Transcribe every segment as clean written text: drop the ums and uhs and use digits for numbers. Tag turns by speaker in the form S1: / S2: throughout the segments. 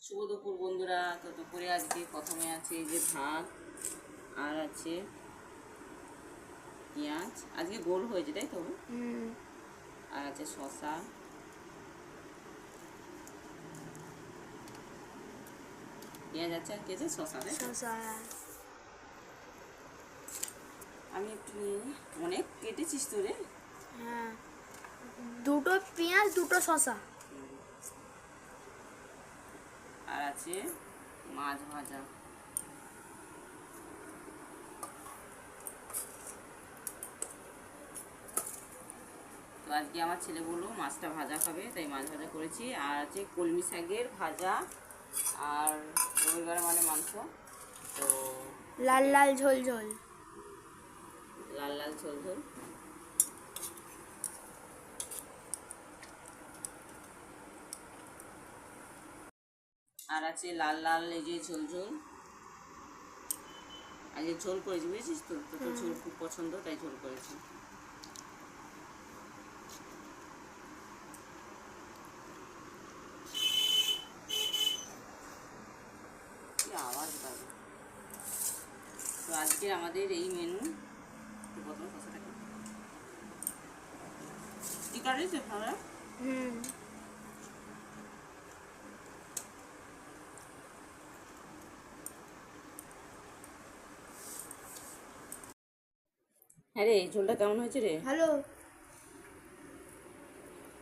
S1: শুভ দুপুর বন্ধুরা। তো দুপুরে আজকে প্রথমে আছে এই যে ভাত, আর আছে পেঁয়াজ, আজকে গোল হয়েছে তাই তো, আর আছে শসা, পেঁয়াজ আছে আর কি আছে শসা। আমি একটু নিয়ে নিই। অনেক কেটেছিস তো রে।
S2: হ্যাঁ, দুটো পেঁয়াজ দুটো শসা।
S1: আর আছে মাছ ভাজা। তো আজকে আমার ছেলে বললো মাছটা ভাজা খাবে, তাই মাছ ভাজা করেছি। আর আছে কলমি শাকের ভাজা, আর রবিবার মানে মাংস। তো
S2: লাল লাল ঝোল ঝোল।
S1: লাল লাল ঝোল ঝোল। আর আছে লাল লাল এই যে ঝোল ঝোল। আজকে ঝোল করেছি বুঝেছিস তো, তো ঝোল খুব পছন্দ তাই ঝোল করেছি। আওয়াজ পাবে। তো আজকে আমাদের এই মেনু। প্রথম শসাটাকে কি কাটিয়েছে ভাড়া। হ্যাঁ রে, ঝোলটা কেমন হয়েছে রে?
S2: হ্যালো।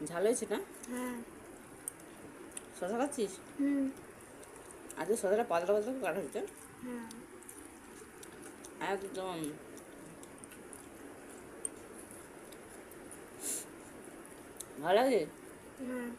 S1: ঝাল হয়েছে না?
S2: হ্যাঁ।
S1: শসা খাচ্ছিস?
S2: হুম।
S1: আজকে শসাটা পাতলা পাতলা করে কাটা হয়েছে
S2: হ্যাঁ।
S1: একদম। ভালো লাগে।
S2: হ্যাঁ।